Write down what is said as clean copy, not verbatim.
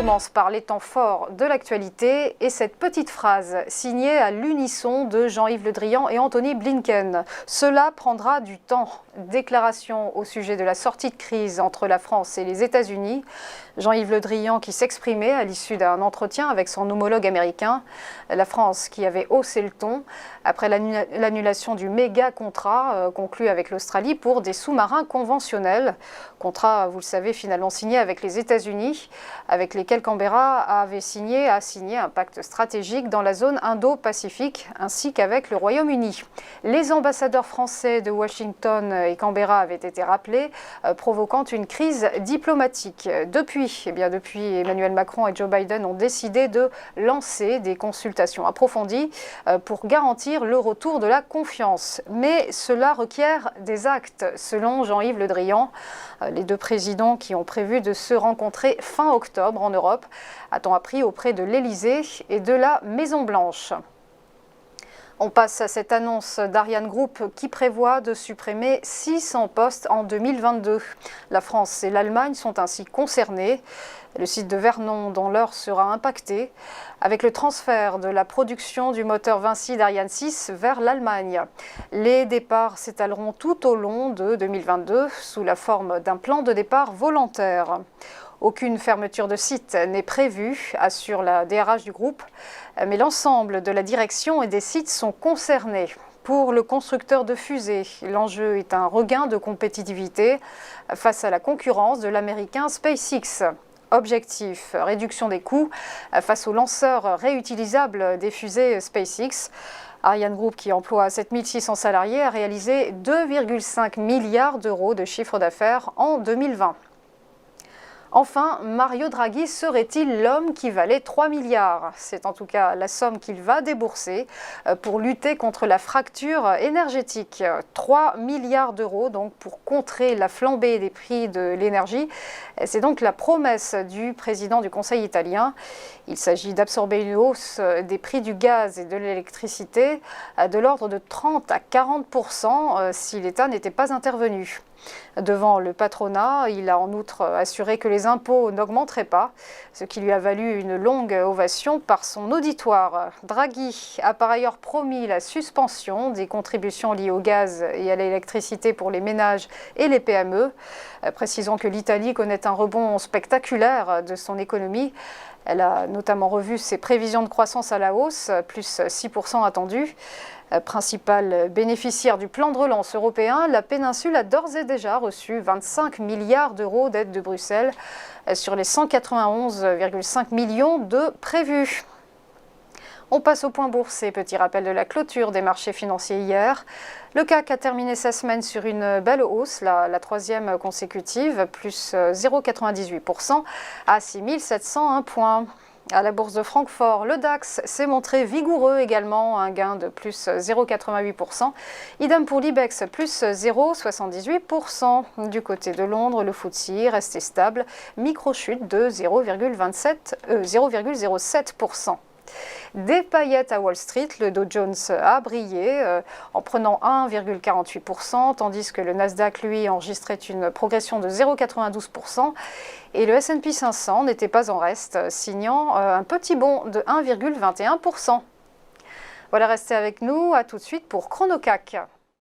commence par les temps forts de l'actualité et cette petite phrase signée à l'unisson de Jean-Yves Le Drian et Antony Blinken. Cela prendra du temps. Déclaration au sujet de la sortie de crise entre la France et les États-Unis. Jean-Yves Le Drian qui s'exprimait à l'issue d'un entretien avec son homologue américain. La France qui avait haussé le ton après l'annulation du méga contrat conclu avec l'Australie pour des sous-marins conventionnels. Contrat, vous le savez, finalement signé avec les États-Unis, avec lesquels Canberra a signé un pacte stratégique dans la zone Indo-Pacifique, ainsi qu'avec le Royaume-Uni. Les ambassadeurs français de Washington et Canberra avaient été rappelés, provoquant une crise diplomatique. Depuis, Emmanuel Macron et Joe Biden ont décidé de lancer des consultations approfondies pour garantir le retour de la confiance. Mais cela requiert des actes, selon Jean-Yves Le Drian. Les deux présidents qui ont prévu de se rencontrer fin octobre en Europe, a-t-on appris auprès de l'Élysée et de la Maison-Blanche. On passe à cette annonce d'Ariane Group qui prévoit de supprimer 600 postes en 2022. La France et l'Allemagne sont ainsi concernées. Le site de Vernon, dans l'Eure, sera impacté avec le transfert de la production du moteur Vinci d'Ariane 6 vers l'Allemagne. Les départs s'étaleront tout au long de 2022 sous la forme d'un plan de départ volontaire. Aucune fermeture de site n'est prévue, assure la DRH du groupe, mais l'ensemble de la direction et des sites sont concernés. Pour le constructeur de fusées, l'enjeu est un regain de compétitivité face à la concurrence de l'américain SpaceX. Objectif, réduction des coûts face aux lanceurs réutilisables des fusées SpaceX. Ariane Group, qui emploie 7600 salariés, a réalisé 2,5 milliards d'euros de chiffre d'affaires en 2020. Enfin, Mario Draghi serait-il l'homme qui valait 3 milliards? C'est en tout cas la somme qu'il va débourser pour lutter contre la fracture énergétique. 3 milliards d'euros donc pour contrer la flambée des prix de l'énergie. C'est donc la promesse du président du Conseil italien. Il s'agit d'absorber une hausse des prix du gaz et de l'électricité de l'ordre de 30 à 40% si l'État n'était pas intervenu. Devant le patronat, il a en outre assuré que les impôts n'augmenteraient pas, ce qui lui a valu une longue ovation par son auditoire. Draghi a par ailleurs promis la suspension des contributions liées au gaz et à l'électricité pour les ménages et les PME. Précisons que l'Italie connaît un rebond spectaculaire de son économie. Elle a notamment revu ses prévisions de croissance à la hausse, plus 6% attendu. Principal bénéficiaire du plan de relance européen, la péninsule a d'ores et déjà reçu 25 milliards d'euros d'aide de Bruxelles sur les 191,5 millions de prévus. On passe au point boursier. Petit rappel de la clôture des marchés financiers hier. Le CAC a terminé sa semaine sur une belle hausse, la troisième consécutive, plus 0,98% à 6701 points. À la bourse de Francfort, le DAX s'est montré vigoureux également, un gain de plus 0,88%. Idem pour l'IBEX, plus 0,78%. Du côté de Londres, le FTSE restait stable, micro-chute de 0,07%. Des paillettes à Wall Street, le Dow Jones a brillé en prenant 1,48%, tandis que le Nasdaq, lui, enregistrait une progression de 0,92%. Et le S&P 500 n'était pas en reste, signant un petit bond de 1,21%. Voilà, restez avec nous, à tout de suite pour ChronoCAC.